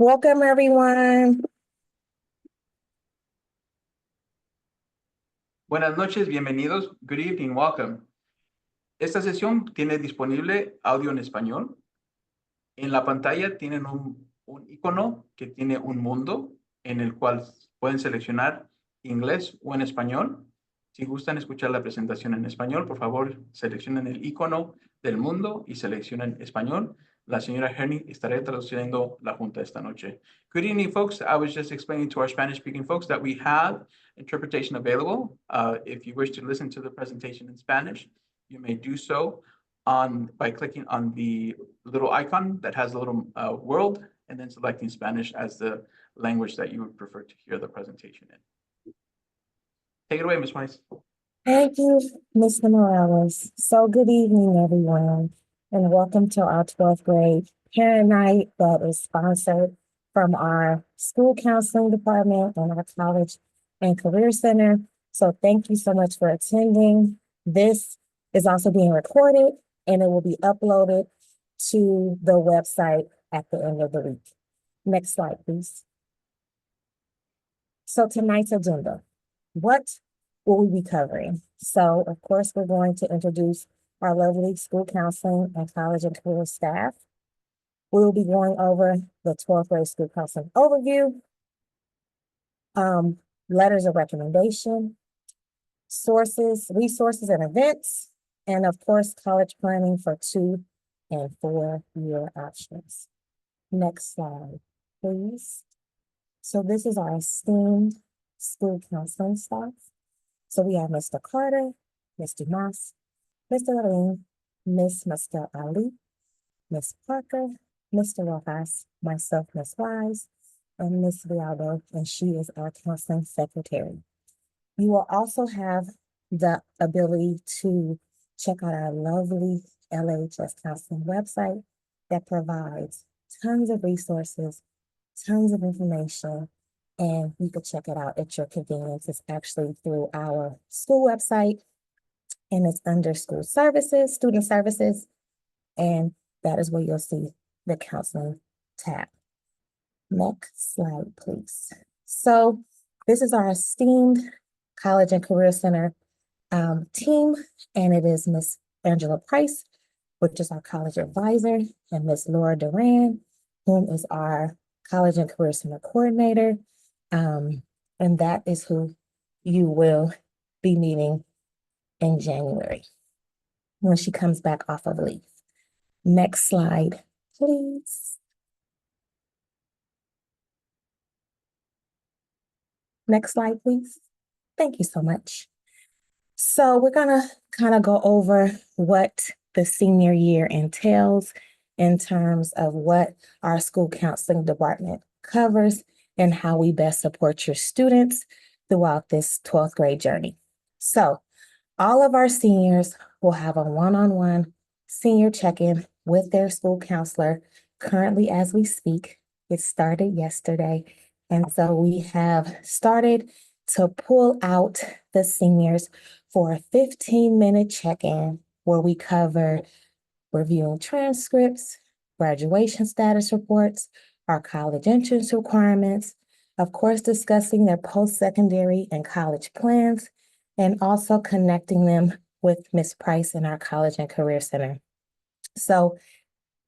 Welcome, everyone. Buenas noches, bienvenidos. Good evening, welcome. Esta sesión tiene disponible audio en español. En la pantalla tienen un icono que tiene un mundo en el cual pueden seleccionar inglés o en español. Si gustan escuchar la presentación en español, por favor, seleccionen el icono del mundo y seleccionen español. La señora Herny estará traduciendo la junta esta noche. Good evening, folks. I was just explaining to our Spanish-speaking folks that we have interpretation available. If you wish to listen to the presentation in Spanish, you may do so by clicking on the little icon that has a little world and then selecting Spanish as the language that you would prefer to hear the presentation in. Take it away, Ms. Weiss. Thank you, Mr. Morales. So good evening, everyone, and welcome to our 12th grade parent night that is sponsored from our school counseling department and our college and career center. So thank you so much for attending. This is also being recorded and it will be uploaded to the website at the end of the week. Next slide, please. So tonight's agenda. What will we be covering? So, of course, we're going to introduce our lovely school counseling and college and career staff. We'll be going over the 12th grade school counseling overview, letters of recommendation, sources, resources, and events, and of course, college planning for 2- and 4-year options. Next slide, please. So this is our esteemed school counseling staff. So we have Mr. Carter, Mr. Moss, Mr. Levine, Mr. Ali, Ms. Parker, Mr. Rojas, myself, Ms. Wise, and Ms. Vialdo, and she is our counseling secretary. You will also have the ability to check out our lovely LHS counseling website that provides tons of resources, tons of information, and you can check it out at your convenience. It's actually through our school website, and it's under school services, student services, and that is where you'll see the counseling tab. Next slide, please. So this is our esteemed College and Career Center team, and it is Ms. Angela Price, which is our college advisor, and Ms. Laura Duran, whom is our College and Career Center coordinator. And that is who you will be meeting in January when she comes back off of leave. Next slide, please. Next slide, please. Thank you so much. So we're gonna kind of go over what the senior year entails in terms of what our school counseling department covers and how we best support your students throughout this 12th grade journey. So all of our seniors will have a one-on-one senior check-in with their school counselor currently as we speak. It started yesterday. And so we have started to pull out the seniors for a 15-minute check-in where we cover reviewing transcripts, graduation status reports, our college entrance requirements, of course, discussing their post-secondary and college plans, and also connecting them with Ms. Price in our College and Career Center. So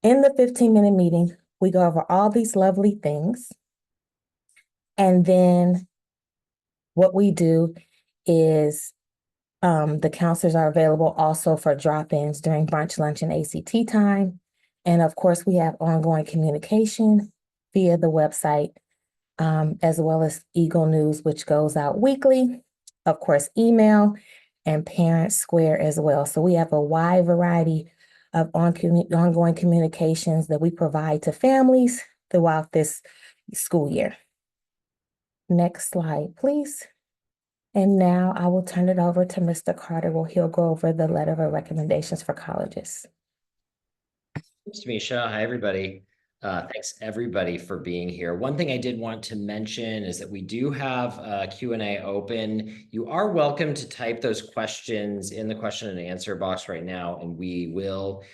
in the 15-minute meeting, we go over all these lovely things. And then what we do is the counselors are available also for drop-ins during brunch, lunch, and ACT time. And of course, we have ongoing communication via the website, as well as Eagle News, which goes out weekly, of course, email, and Parent Square as well. So we have a wide variety of ongoing communications that we provide to families throughout this school year. Next slide, please. And now I will turn it over to Mr. Carter, where he'll go over the letter of recommendations for colleges. Thanks, Misha. Hi, everybody. Thanks, everybody, for being here. One thing I did want to mention is that we do have a Q&A open. You are welcome to type those questions in the question and answer box right now, and we will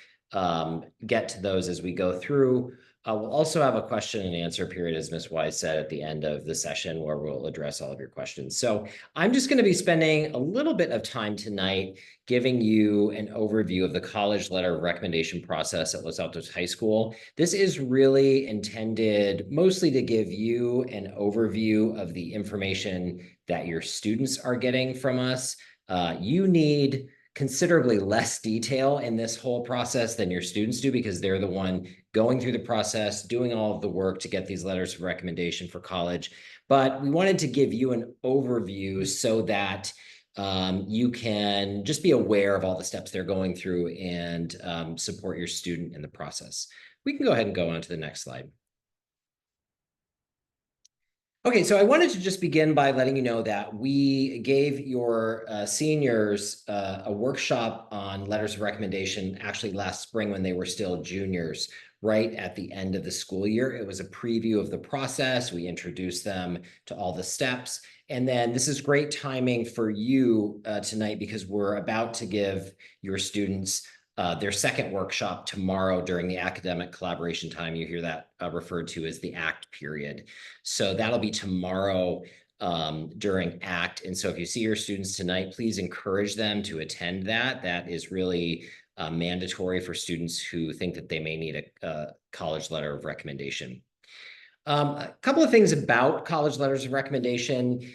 get to those as we go through. We'll also have a question and answer period, as Ms. Wise said, at the end of the session where we'll address all of your questions. So I'm just going to be spending a little bit of time tonight giving you an overview of the college letter of recommendation process at Los Altos High School. This is really intended mostly to give you an overview of the information that your students are getting from us. You need considerably less detail in this whole process than your students do, because they're the one going through the process, doing all of the work to get these letters of recommendation for college. But we wanted to give you an overview so that you can just be aware of all the steps they're going through and support your student in the process. We can go ahead and go on to the next slide. Okay, so I wanted to just begin by letting you know that we gave your seniors a workshop on letters of recommendation actually last spring when they were still juniors, right at the end of the school year. It was a preview of the process. We introduced them to all the steps. And then this is great timing for you tonight, because we're about to give your students their second workshop tomorrow during the academic collaboration time. You hear that referred to as the ACT period. So that'll be tomorrow during ACT. And so if you see your students tonight, please encourage them to attend that. That is really mandatory for students who think that they may need a college letter of recommendation. A couple of things about college letters of recommendation.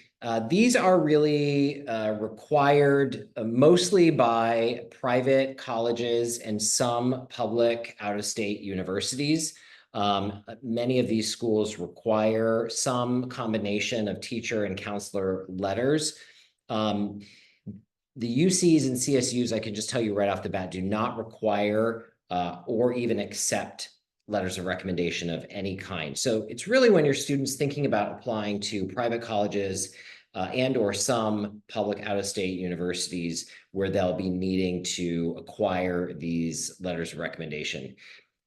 These are really required mostly by private colleges and some public out-of-state universities. Many of these schools require some combination of teacher and counselor letters. The UCs and CSUs, I can just tell you right off the bat, do not require or even accept letters of recommendation of any kind. So it's really when your students thinking about applying to private colleges and or some public out-of-state universities where they'll be needing to acquire these letters of recommendation.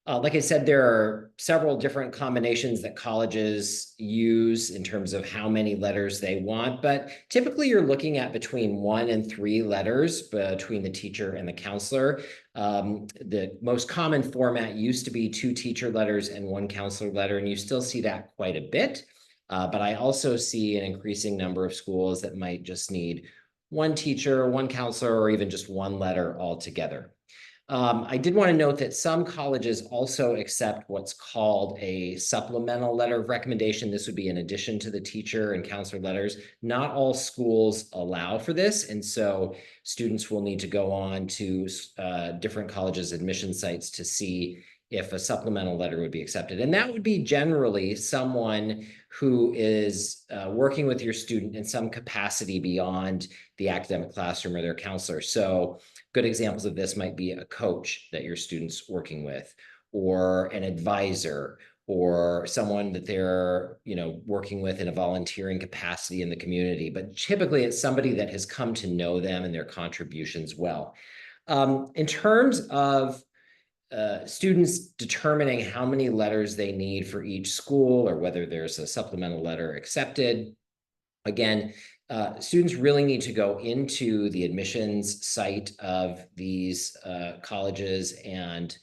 Like I said, there are several different combinations that colleges use in terms of how many letters they want, but typically you're looking at between 1 and 3 letters between the teacher and the counselor. The most common format used to be 2 teacher letters and 1 counselor letter, and you still see that quite a bit. But I also see an increasing number of schools that might just need 1 teacher, 1 counselor, or even just 1 letter altogether. I did want to note that some colleges also accept what's called a supplemental letter of recommendation. This would be in addition to the teacher and counselor letters. Not all schools allow for this, and so students will need to go on to different colleges' admission sites to see if a supplemental letter would be accepted. And that would be generally someone who is working with your student in some capacity beyond the academic classroom or their counselor. So good examples of this might be a coach that your student's working with, or an advisor, or someone that they're working with in a volunteering capacity in the community. But typically it's somebody that has come to know them and their contributions well. In terms of students determining how many letters they need for each school, or whether there's a supplemental letter accepted, again, students really need to go into the admissions site of these colleges and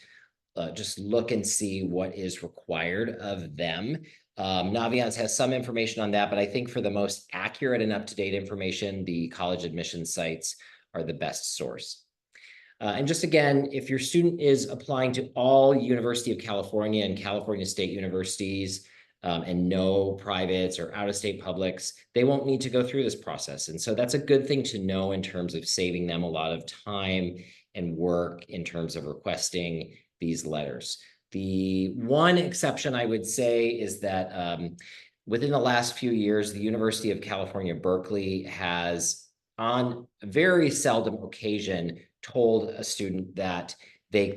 just look and see what is required of them. Naviance has some information on that, but I think for the most accurate and up-to-date information, the college admission sites are the best source. And just again, if your student is applying to all University of California and California State Universities, and no privates or out-of-state publics, they won't need to go through this process. And so that's a good thing to know in terms of saving them a lot of time and work in terms of requesting these letters. The one exception I would say is that within the last few years, the University of California, Berkeley has on very seldom occasion told a student that they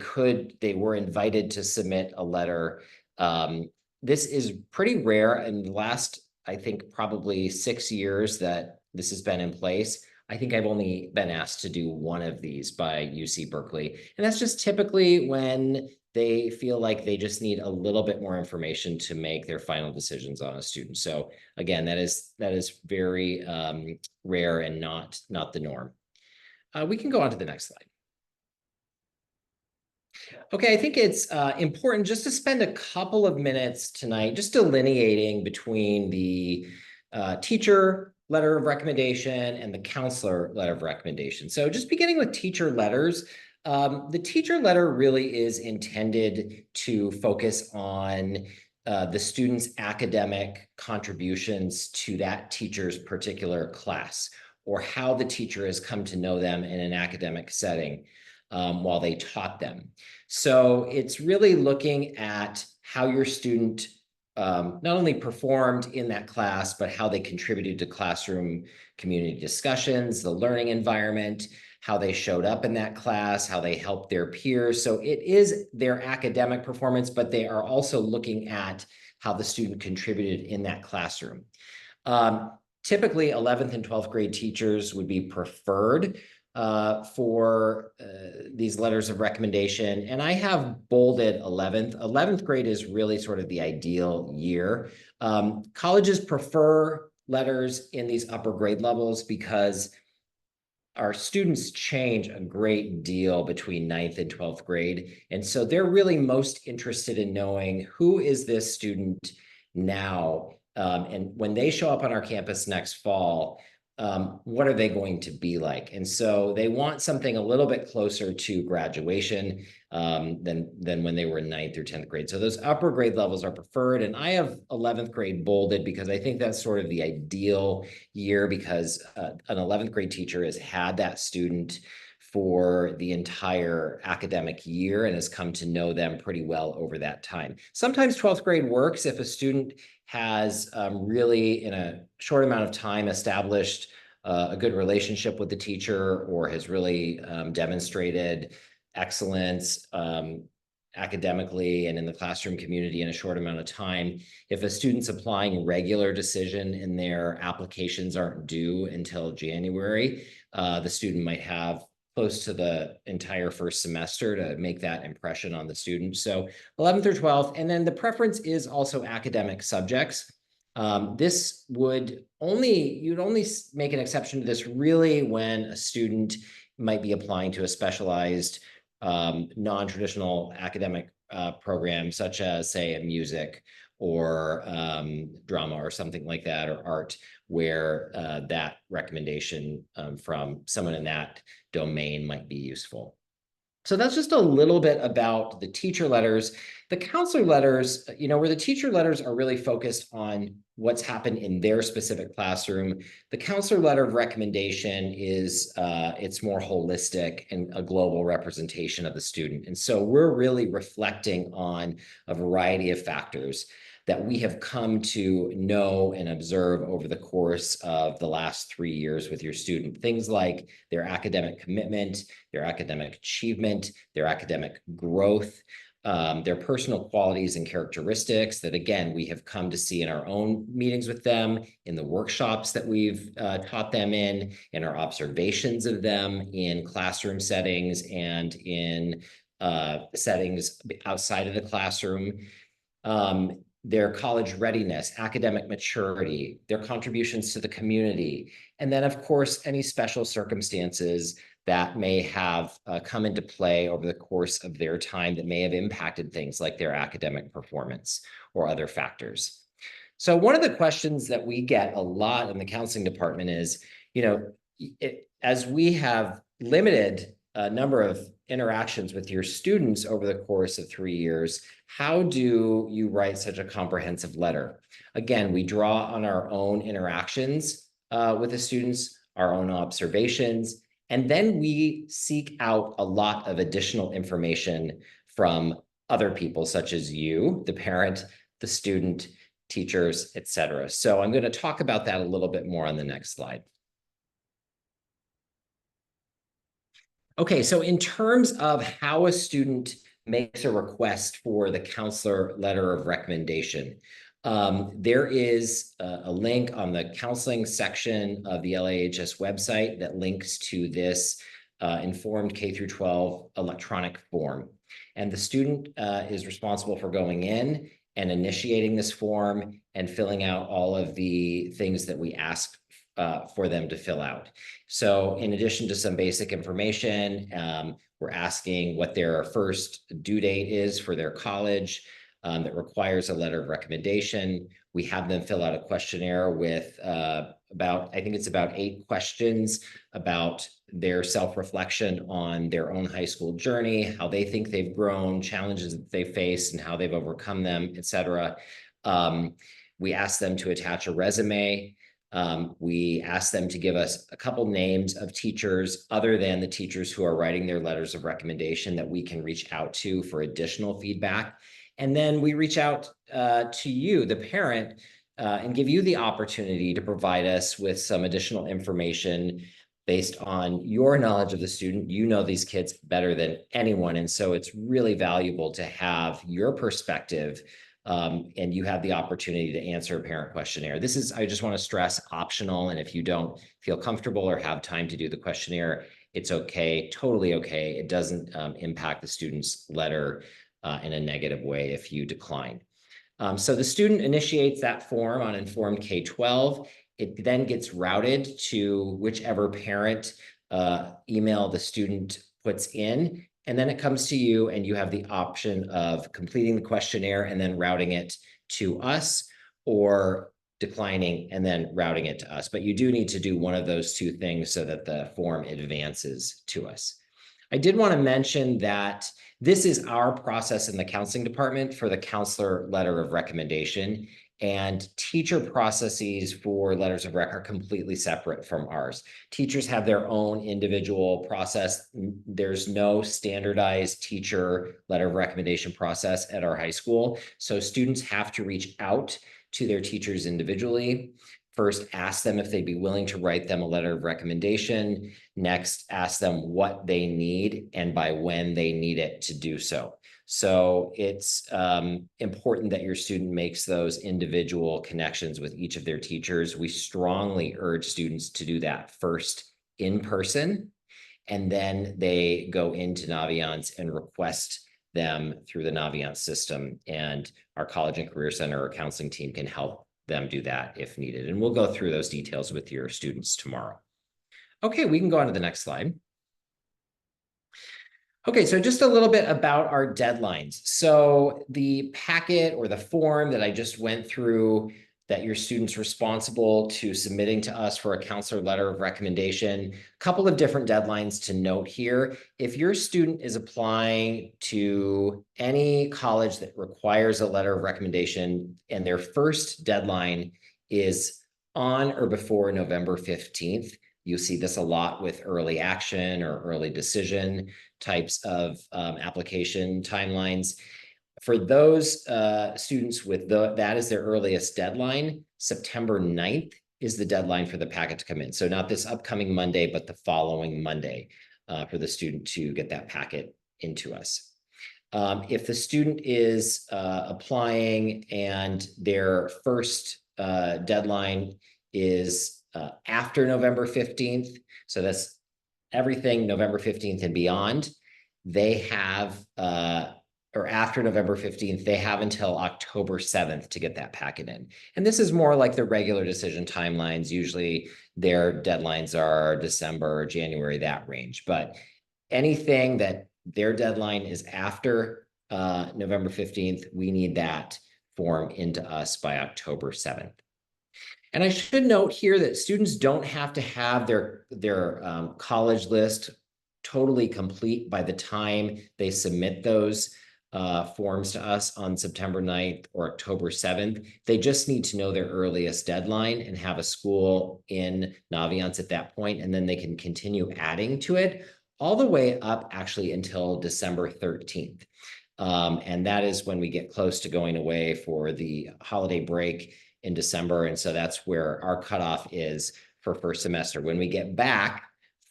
were invited to submit a letter. This is pretty rare in the last, I think, probably 6 years that this has been in place. I think I've only been asked to do one of these by UC Berkeley. And that's just typically when they feel like they just need a little bit more information to make their final decisions on a student. So again, that is very rare and not the norm. We can go on to the next slide. Okay, I think it's important just to spend a couple of minutes tonight just delineating between the teacher letter of recommendation and the counselor letter of recommendation. So just beginning with teacher letters, the teacher letter really is intended to focus on the student's academic contributions to that teacher's particular class, or how the teacher has come to know them in an academic setting while they taught them. So it's really looking at how your student not only performed in that class, but how they contributed to classroom community discussions, the learning environment, how they showed up in that class, how they helped their peers. So it is their academic performance, but they are also looking at how the student contributed in that classroom. Typically, 11th and 12th grade teachers would be preferred for these letters of recommendation. And I have bolded 11th. 11th grade is really sort of the ideal year. Colleges prefer letters in these upper grade levels because our students change a great deal between 9th and 12th grade. And so they're really most interested in knowing who is this student now. And when they show up on our campus next fall, what are they going to be like? And so they want something a little bit closer to graduation than when they were in 9th or 10th grade. So those upper grade levels are preferred. And I have 11th grade bolded because I think that's sort of the ideal year, because an 11th grade teacher has had that student for the entire academic year and has come to know them pretty well over that time. Sometimes 12th grade works if a student has really, in a short amount of time, established a good relationship with the teacher, or has really demonstrated excellence academically and in the classroom community in a short amount of time. If a student's applying regular decision and their applications aren't due until January, the student might have close to the entire first semester to make that impression on the student. So 11th or 12th, and then the preference is also academic subjects. This would you'd only make an exception to this really when a student might be applying to a specialized non-traditional academic program, such as, say, a music or drama or something like that, or art, where that recommendation from someone in that domain might be useful. So that's just a little bit about the teacher letters. The counselor letters, where the teacher letters are really focused on what's happened in their specific classroom. The counselor letter of recommendation is, it's more holistic and a global representation of the student. And so we're really reflecting on a variety of factors that we have come to know and observe over the course of the last 3 years with your student. Things like their academic commitment, their academic achievement, their academic growth, their personal qualities and characteristics that, again, we have come to see in our own meetings with them, in the workshops that we've taught them in our observations of them in classroom settings and in settings outside of the classroom. Their college readiness, academic maturity, their contributions to the community, and then, of course, any special circumstances that may have come into play over the course of their time that may have impacted things like their academic performance or other factors. So one of the questions that we get a lot in the counseling department is, as we have limited a number of interactions with your students over the course of 3 years, how do you write such a comprehensive letter? Again, we draw on our own interactions with the students, our own observations, and then we seek out a lot of additional information from other people, such as you, the parent, the student, teachers, etc. So I'm going to talk about that a little bit more on the next slide. Okay, so in terms of how a student makes a request for the counselor letter of recommendation, there is a link on the counseling section of the LAHS website that links to this informed K-12 electronic form. And the student is responsible for going in and initiating this form and filling out all of the things that we ask for them to fill out. So in addition to some basic information, we're asking what their first due date is for their college that requires a letter of recommendation. We have them fill out a questionnaire with I think it's about 8 questions about their self-reflection on their own high school journey, how they think they've grown, challenges that they face and how they've overcome them, etc. We ask them to attach a resume. We ask them to give us a couple names of teachers other than the teachers who are writing their letters of recommendation that we can reach out to for additional feedback. And then we reach out to you, the parent, and give you the opportunity to provide us with some additional information based on your knowledge of the student. You know these kids better than anyone. And so it's really valuable to have your perspective, and you have the opportunity to answer a parent questionnaire. This is, I just want to stress, optional. And if you don't feel comfortable or have time to do the questionnaire, it's okay, totally okay. It doesn't impact the student's letter in a negative way if you decline. So the student initiates that form on Informed K-12. It then gets routed to whichever parent email the student puts in, and then it comes to you and you have the option of completing the questionnaire and then routing it to us, or declining and then routing it to us. But you do need to do one of those 2 things so that the form advances to us. I did want to mention that this is our process in the counseling department for the counselor letter of recommendation, and teacher processes for letters of rec are completely separate from ours. Teachers have their own individual process. There's no standardized teacher letter of recommendation process at our high school. So students have to reach out to their teachers individually. First, ask them if they'd be willing to write them a letter of recommendation. Next, ask them what they need and by when they need it to do so. So it's important that your student makes those individual connections with each of their teachers. We strongly urge students to do that first in person, and then they go into Naviance and request them through the Naviance system. And our College and Career Center or counseling team can help them do that if needed. And we'll go through those details with your students tomorrow. Okay, we can go on to the next slide. Okay, so just a little bit about our deadlines. So the packet or the form that I just went through that your student's responsible to submitting to us for a counselor letter of recommendation, a couple of different deadlines to note here. If your student is applying to any college that requires a letter of recommendation and their first deadline is on or before November 15th, you'll see this a lot with early action or early decision types of application timelines. For those students with that is their earliest deadline, September 9th is the deadline for the packet to come in. So not this upcoming Monday, but the following Monday for the student to get that packet into us. If the student is applying and their first deadline is after November 15th, so that's everything November 15th and beyond, they have or after November 15th, they have until October 7th to get that packet in. And this is more like the regular decision timelines. Usually their deadlines are December, January, that range. But anything that their deadline is after November 15th, we need that form into us by October 7th. And I should note here that students don't have to have their college list totally complete by the time they submit those forms to us on September 9th or October 7th. They just need to know their earliest deadline and have a school in Naviance at that point, and then they can continue adding to it all the way up actually until December 13th. And that is when we get close to going away for the holiday break in December. And so that's where our cutoff is for first semester. When we get back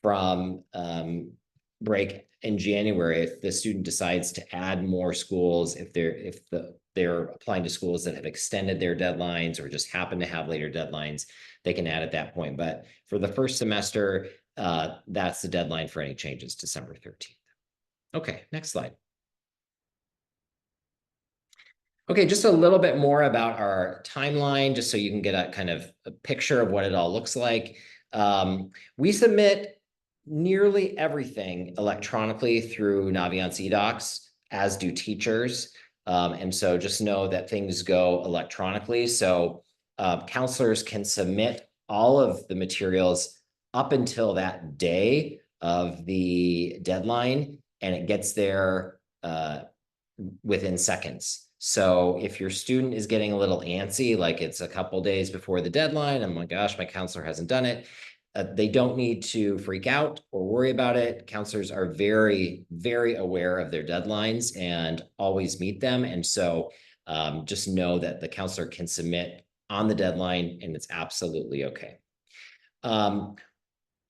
from break in January, if the student decides to add more schools, if they're applying to schools that have extended their deadlines or just happen to have later deadlines, they can add at that point. But for the first semester, that's the deadline for any changes, December 13th. Okay, next slide. Okay, just a little bit more about our timeline, just so you can get a kind of a picture of what it all looks like. We submit nearly everything electronically through Naviance eDocs, as do teachers. And so just know that things go electronically. So counselors can submit all of the materials up until that day of the deadline, and it gets there within seconds. So if your student is getting a little antsy, like it's a couple days before the deadline, oh my gosh, my counselor hasn't done it, they don't need to freak out or worry about it. Counselors are very, very aware of their deadlines and always meet them. And so just know that the counselor can submit on the deadline, and it's absolutely okay.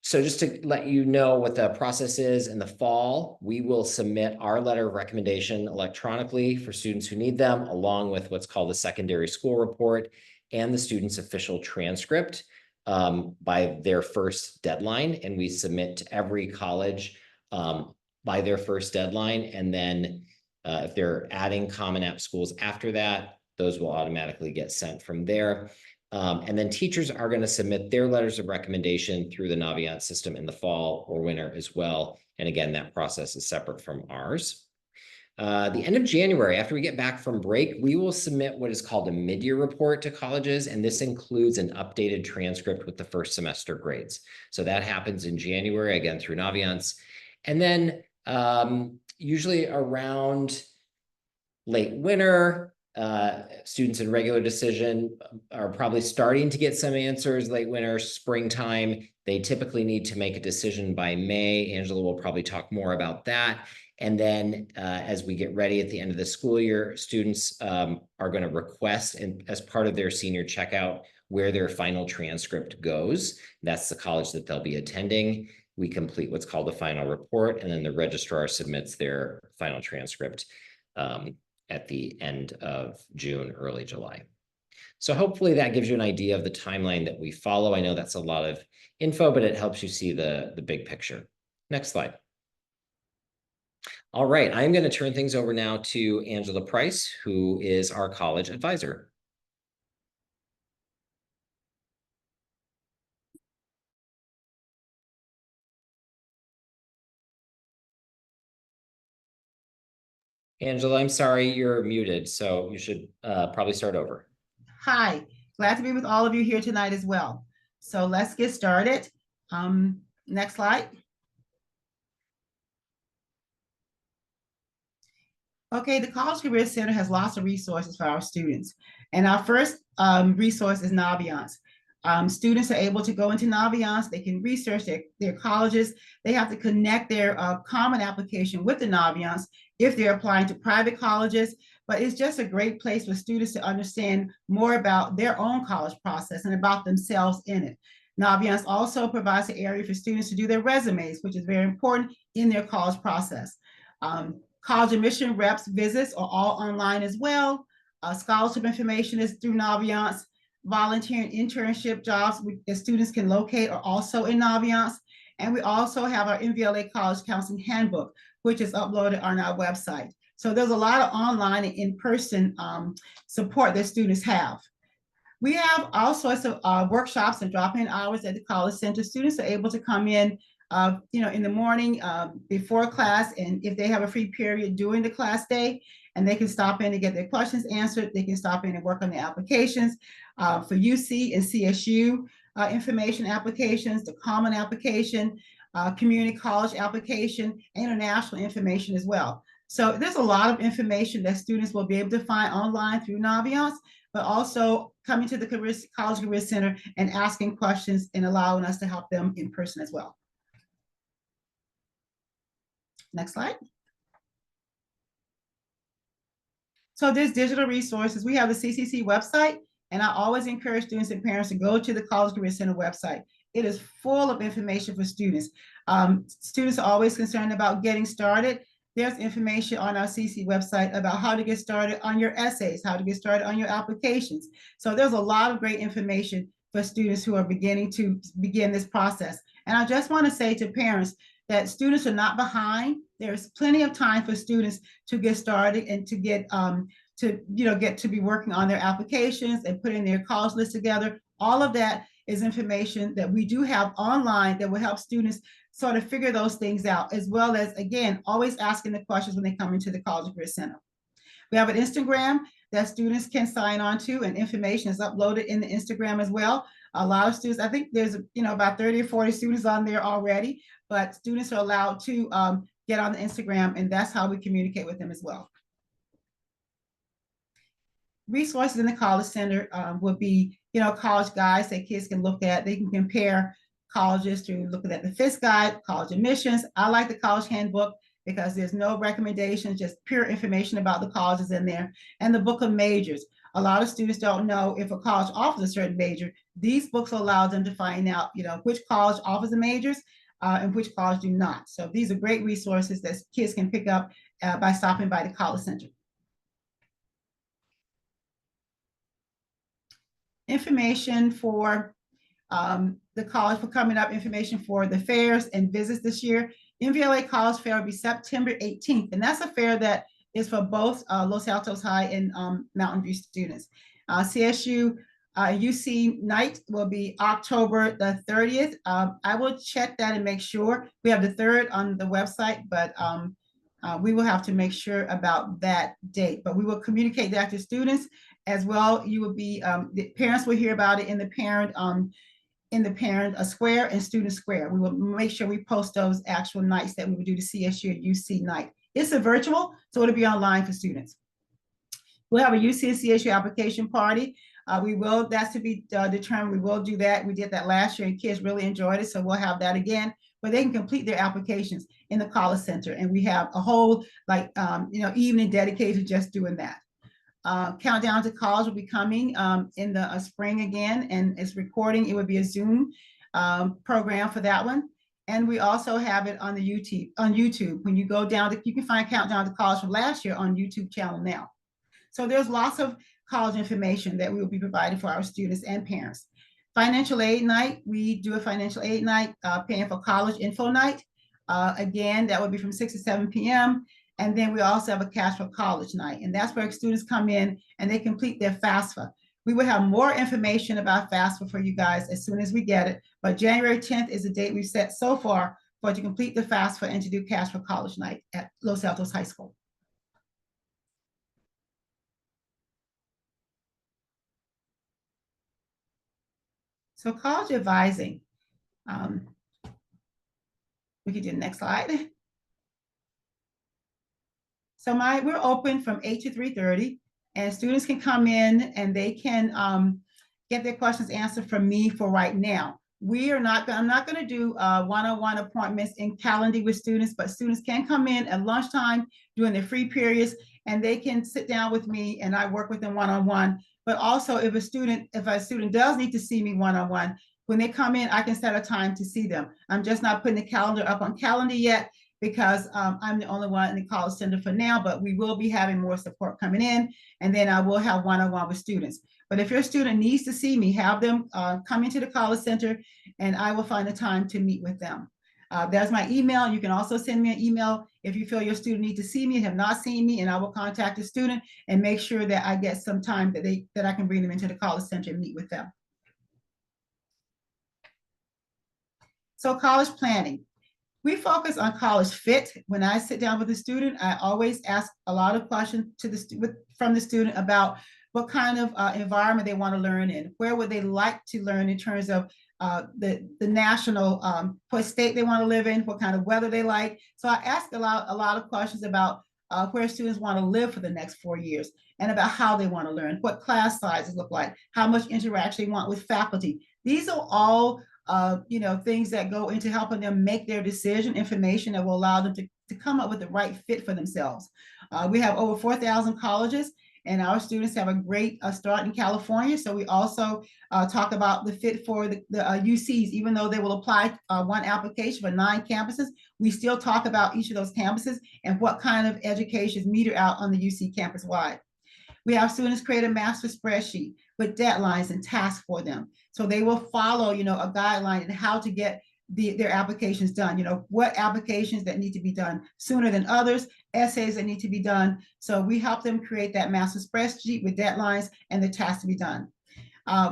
So just to let you know what the process is, in the fall, we will submit our letter of recommendation electronically for students who need them, along with what's called the secondary school report and the student's official transcript by their first deadline. And we submit to every college by their first deadline. And then if they're adding Common App schools after that, those will automatically get sent from there. And then teachers are going to submit their letters of recommendation through the Naviance system in the fall or winter as well. And again, that process is separate from ours. The end of January, after we get back from break, we will submit what is called a mid-year report to colleges, and this includes an updated transcript with the first semester grades. So that happens in January, again, through Naviance. And then usually around late winter, students in regular decision are probably starting to get some answers late winter, springtime. They typically need to make a decision by May. Angela will probably talk more about that. And then as we get ready at the end of the school year, students are going to request, and as part of their senior checkout, where their final transcript goes. That's the college that they'll be attending. We complete what's called the final report, and then the registrar submits their final transcript at the end of June, early July. So hopefully that gives you an idea of the timeline that we follow. I know that's a lot of info, but it helps you see the big picture. Next slide. All right, I'm going to turn things over now to Angela Price, who is our college advisor. Angela, I'm sorry, you're muted, so you should probably start over. Hi, glad to be with all of you here tonight as well. So let's get started. Next slide. Okay, the College Career Center has lots of resources for our students. And our first resource is Naviance. Students are able to go into Naviance. They can research their colleges. They have to connect their common application with the Naviance if they're applying to private colleges. But it's just a great place for students to understand more about their own college process and about themselves in it. Naviance also provides an area for students to do their resumes, which is very important in their college process. College admission reps visits are all online as well. Scholarship information is through Naviance. Volunteering internship jobs that students can locate are also in Naviance. And we also have our NVLA College Counseling Handbook, which is uploaded on our website. So there's a lot of online and in-person support that students have. We have all sorts of workshops and drop-in hours at the College Center. Students are able to come in in the morning before class, and if they have a free period during the class day, and they can stop in to get their questions answered. They can stop in and work on the applications for UC and CSU information applications, the common application, community college application, international information as well. So there's a lot of information that students will be able to find online through Naviance, but also coming to the College Career Center and asking questions and allowing us to help them in person as well. Next slide. So there's digital resources. We have the CCC website, and I always encourage students and parents to go to the College Career Center website. It is full of information for students. Students are always concerned about getting started. There's information on our CCC website about how to get started on your essays, how to get started on your applications. So there's a lot of great information for students who are beginning this process. And I just want to say to parents that students are not behind. There's plenty of time for students to get started and to get to, get to be working on their applications and putting their college list together. All of that is information that we do have online that will help students sort of figure those things out, as well as, again, always asking the questions when they come into the College Career Center. We have an Instagram that students can sign on to, and information is uploaded in the Instagram as well. A lot of students, I think there's, about 30 or 40 students on there already, but students are allowed to get on the Instagram, and that's how we communicate with them as well. Resources in the College Center would be, college guides that kids can look at. They can compare colleges through looking at the FIS guide, college admissions. I like the college handbook because there's no recommendations, just pure information about the colleges in there. And the book of majors. A lot of students don't know if a college offers a certain major. These books allow them to find out, which college offers the majors and which college do not. So these are great resources that kids can pick up by stopping by the College Center. Information for the college for coming up, information for the fairs and visits this year. MVLA College Fair will be September 18th, and that's a fair that is for both Los Altos High and Mountain View students. CSU UC night will be October the 30th. I will check that and make sure. We have the 3rd on the website, but we will have to make sure about that date. But we will communicate that to students as well. You will be, the parents will hear about it in the parent square and student square. We will make sure we post those actual nights that we would do the CSU and UC night. It's a virtual, so it'll be online for students. We'll have a UC and CSU application party. That's to be determined. We will do that. We did that last year and kids really enjoyed it. So we'll have that again, where they can complete their applications in the College Center. And we have a whole evening dedicated to just doing that. Countdown to College will be coming in the spring again, and it's recording. It would be a Zoom program for that one. And we also have it on the YouTube. When you go down, you can find Countdown to College from last year on YouTube channel now. So there's lots of college information that we will be providing for our students and parents. Financial aid night, we do a financial aid night, paying for college info night. Again, that would be from 6 to 7 p.m. And then we also have a Cash for College night. And that's where students come in and they complete their FAFSA. We will have more information about FAFSA for you guys as soon as we get it. But January 10th is the date we've set so far for to complete the FAFSA and to do Cash for College night at Los Altos High School. So college advising. We can do the next slide. So we're open from 8 to 3:30, and students can come in and they can get their questions answered from me for right now. I'm not going to do one-on-one appointments in Calendly with students, but students can come in at lunchtime during their free periods, and they can sit down with me and I work with them one-on-one. But also if a student does need to see me one-on-one, when they come in, I can set a time to see them. I'm just not putting the calendar up on Calendar yet because I'm the only one in the College Center for now, but we will be having more support coming in, and then I will have one-on-one with students. But if your student needs to see me, have them come into the College Center and I will find a time to meet with them. There's my email. You can also send me an email if you feel your student needs to see me and have not seen me, and I will contact the student and make sure that I get some time that I can bring them into the College Center and meet with them. So college planning. We focus on college fit. When I sit down with a student, I always ask a lot of questions from the student about what kind of environment they want to learn in, where would they like to learn in terms of the national, what state they want to live in, what kind of weather they like. So I ask a lot of questions about where students want to live for the next 4 years and about how they want to learn, what class sizes look like, how much interaction they want with faculty. These are all things that go into helping them make their decision, information that will allow them to come up with the right fit for themselves. We have over 4,000 colleges, and our students have a great start in California. So we also talk about the fit for the UCs, even though they will apply one application for 9 campuses, we still talk about each of those campuses and what kind of education is metered out on the UC campus wide. We have students create a master spreadsheet with deadlines and tasks for them. So they will follow, a guideline and how to get their applications done. What applications that need to be done sooner than others, essays that need to be done. So we help them create that master spreadsheet with deadlines and the tasks to be done.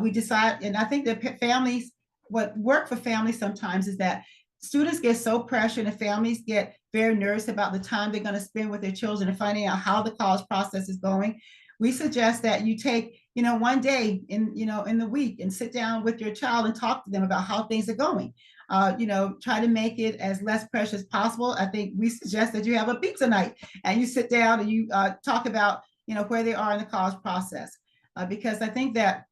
We decide, and I think that families, what work for families sometimes is that students get so pressured and families get very nervous about the time they're going to spend with their children and finding out how the college process is going. We suggest that you take, one day in the week and sit down with your child and talk to them about how things are going. Try to make it as less pressure as possible. I think we suggest that you have a pizza night and you sit down and you talk about, where they are in the college process. Because I think that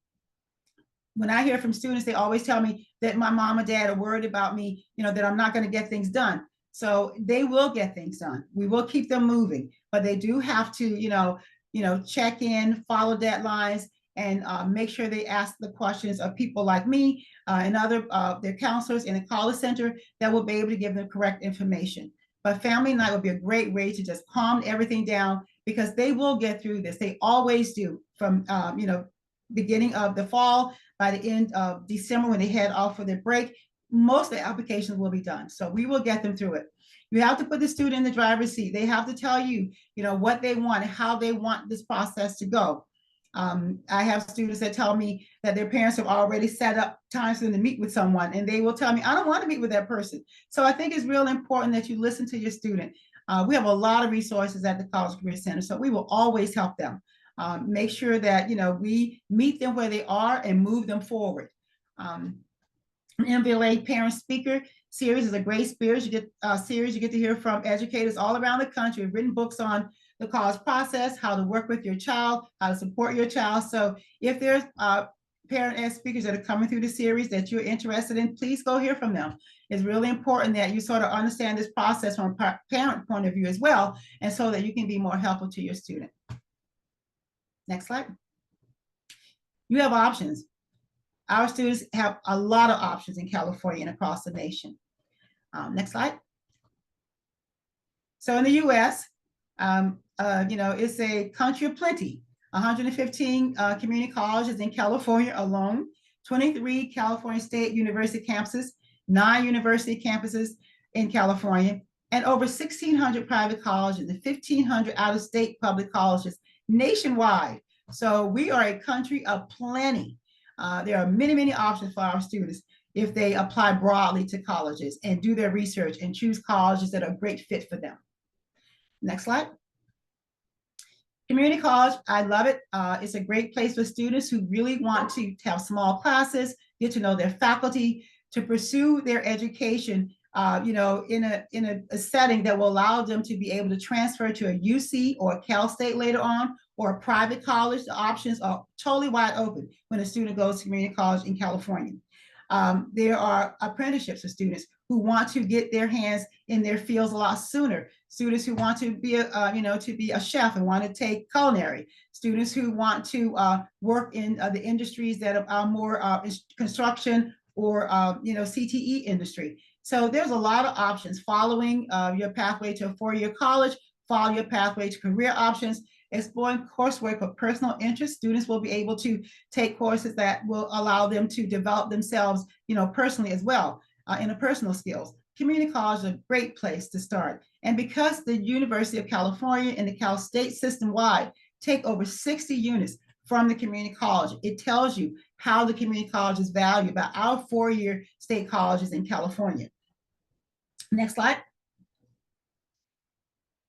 when I hear from students, they always tell me that my mom and dad are worried about me, that I'm not going to get things done. So they will get things done. We will keep them moving, but they do have to, check in, follow deadlines, and make sure they ask the questions of people like me and other their counselors in the college center that will be able to give them correct information. But family night would be a great way to just calm everything down, because they will get through this. They always do, from beginning of the fall, by the end of December when they head off for their break, most of the applications will be done. So we will get them through it. You have to put the student in the driver's seat. They have to tell you, what they want and how they want this process to go. I have students that tell me that their parents have already set up times for them to meet with someone, and they will tell me, I don't want to meet with that person. So I think it's real important that you listen to your student. We have a lot of resources at the College Career Center, so we will always help them. Make sure that, we meet them where they are and move them forward. MVLA Parent Speaker Series is a great series. You get to hear from educators all around the country. We've written books on the college process, how to work with your child, how to support your child. So if there's parent ed speakers that are coming through the series that you're interested in, please go hear from them. It's really important that you sort of understand this process from a parent point of view as well, and so that you can be more helpful to your student. Next slide. You have options. Our students have a lot of options in California and across the nation. Next slide. So in the US, it's a country of plenty. 115 community colleges in California alone, 23 California State University campuses, 9 university campuses in California, and over 1,600 private colleges and 1,500 out-of-state public colleges nationwide. So we are a country of plenty. There are many, many options for our students if they apply broadly to colleges and do their research and choose colleges that are a great fit for them. Next slide. Community college, I love it. It's a great place for students who really want to have small classes, get to know their faculty, to pursue their education, in a setting that will allow them to be able to transfer to a UC or a Cal State later on, or a private college. The options are totally wide open when a student goes to community college in California. There are apprenticeships for students who want to get their hands in their fields a lot sooner. Students who want to be a chef and want to take culinary. Students who want to work in the industries that are more construction or CTE industry. So there's a lot of options following your pathway to a 4-year college, follow your pathway to career options, exploring coursework of personal interest. Students will be able to take courses that will allow them to develop themselves, personally as well, interpersonal skills. Community college is a great place to start. And because the University of California and the Cal State system-wide take over 60 units from the community college, it tells you how the community college is valued by our 4-year state colleges in California. Next slide.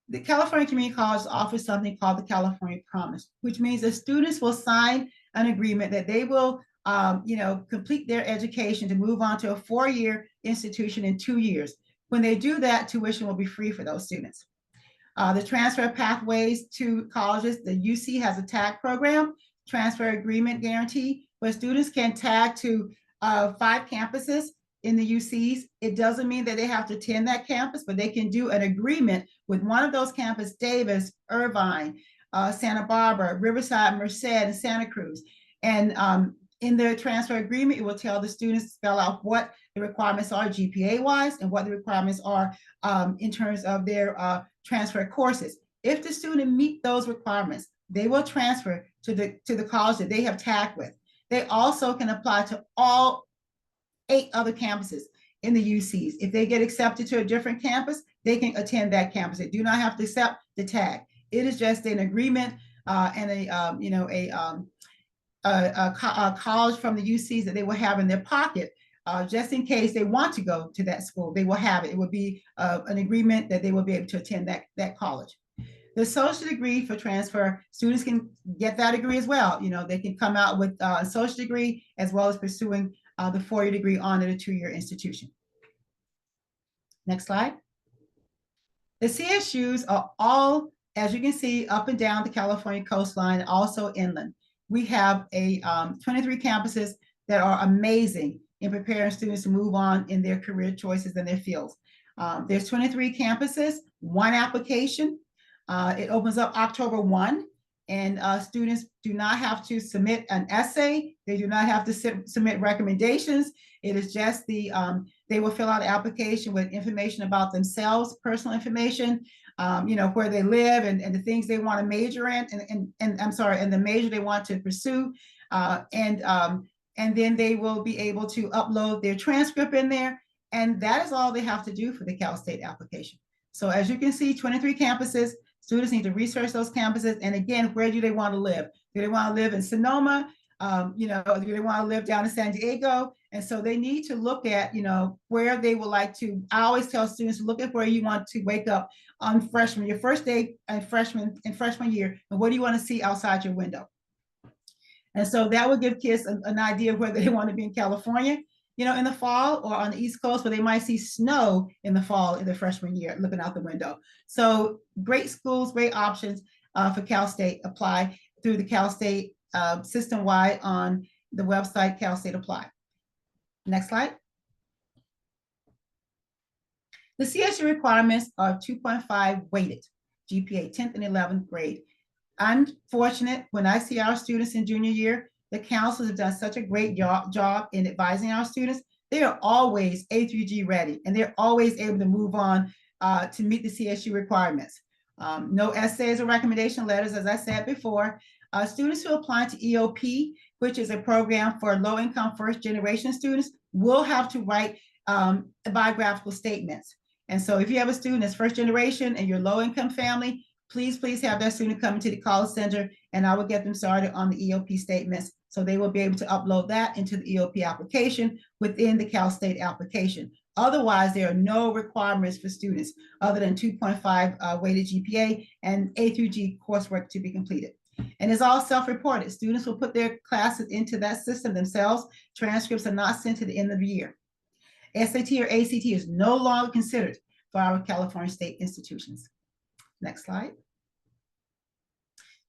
The California Community College offers something called the California Promise, which means that students will sign an agreement that they will, complete their education to move on to a 4-year institution in 2 years. When they do that, tuition will be free for those students. The transfer pathways to colleges, the UC has a tag program, transfer agreement guarantee, where students can tag to 5 campuses in the UCs. It doesn't mean that they have to attend that campus, but they can do an agreement with one of those campuses: Davis, Irvine, Santa Barbara, Riverside, Merced, and Santa Cruz. And in their transfer agreement, it will tell the students to spell out what the requirements are GPA-wise and what the requirements are in terms of their transfer courses. If the student meet those requirements, they will transfer to the college that they have tagged with. They also can apply to all 8 other campuses in the UCs. If they get accepted to a different campus, they can attend that campus. They do not have to accept the tag. It is just an agreement and a college from the UCs that they will have in their pocket, just in case they want to go to that school. They will have it. It would be an agreement that they will be able to attend that college. The associate degree for transfer, students can get that degree as well. You know, they can come out with a associate degree as well as pursuing the 4-year degree on at a 2-year institution. Next slide. The CSUs are all, as you can see, up and down the California coastline, also inland. We have 23 campuses that are amazing in preparing students to move on in their career choices and their fields. There's 23 campuses, 1 application. It opens up October 1, and students do not have to submit an essay. They do not have to submit recommendations. It is just they will fill out an application with information about themselves, personal information, you know, where they live and the things they want to major in, and the major they want to pursue. And then they will be able to upload their transcript in there. And that is all they have to do for the Cal State application. So as you can see, 23 campuses. Students need to research those campuses. And again, where do they want to live? Do they want to live in Sonoma? You know, do they want to live down in San Diego? And so they need to look at, you know, where they would like to. I always tell students, look at where you want to wake up on your first day in freshman year, and what do you want to see outside your window? And so that will give kids an idea of whether they want to be in California, you know, in the fall, or on the East Coast, where they might see snow in the fall in their freshman year, looking out the window. So great schools, great options for Cal State. Apply through the Cal State system-wide on the website Cal State Apply. Next slide. The CSU requirements are 2.5 weighted GPA, 10th and 11th grade. I'm fortunate when I see our students in junior year. The counselors have done such a great job in advising our students. They are always A through G ready, and they're always able to move on to meet the CSU requirements. No essays or recommendation letters, as I said before. Students who apply to EOP, which is a program for low-income first-generation students, will have to write biographical statements. And so if you have a student that's first generation and you're low-income family, please have that student come into the College Center, and I will get them started on the EOP statements. So they will be able to upload that into the EOP application within the Cal State application. Otherwise, there are no requirements for students other than 2.5 weighted GPA and A through G coursework to be completed. And it's all self-reported. Students will put their classes into that system themselves. Transcripts are not sent to the end of the year. SAT or ACT is no longer considered for our California state institutions. Next slide.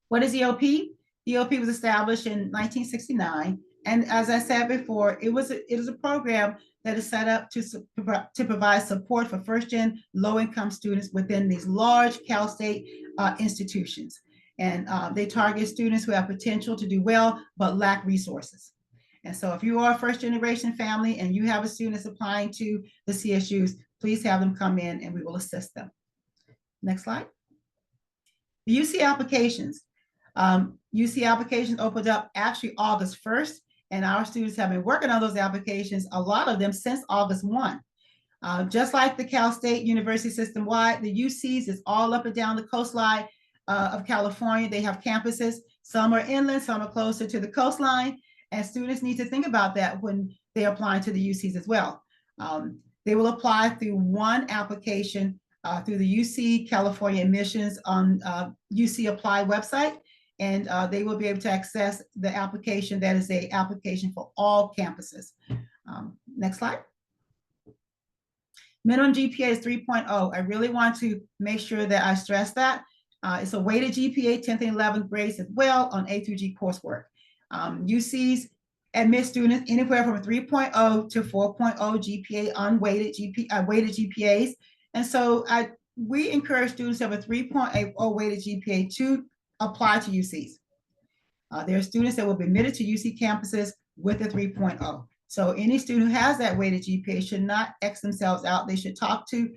What is EOP? EOP was established in 1969. And as I said before, it is a program that is set up to provide support for first-gen low-income students within these large Cal State institutions. And they target students who have potential to do well, but lack resources. And so if you are a first-generation family and you have a student that's applying to the CSUs, please have them come in and we will assist them. Next slide. The UC applications. UC applications opened up actually August 1st, and our students have been working on those applications, a lot of them since August 1. Just like the Cal State University system-wide, the UCs is all up and down the coastline of California. They have campuses. Some are inland, some are closer to the coastline, and students need to think about that when they're applying to the UCs as well. They will apply through one application through the UC California admissions on UC Apply website, and they will be able to access the application that is an application for all campuses. Next slide. Minimum GPA is 3.0. I really want to make sure that I stress that. It's a weighted GPA, 10th and 11th grades as well on A through G coursework. UCs admit students anywhere from a 3.0 to 4.0 GPA unweighted weighted GPAs. And so we encourage students to have a 3.0 weighted GPA to apply to UCs. There are students that will be admitted to UC campuses with a 3.0. So any student who has that weighted GPA should not X themselves out. They should talk to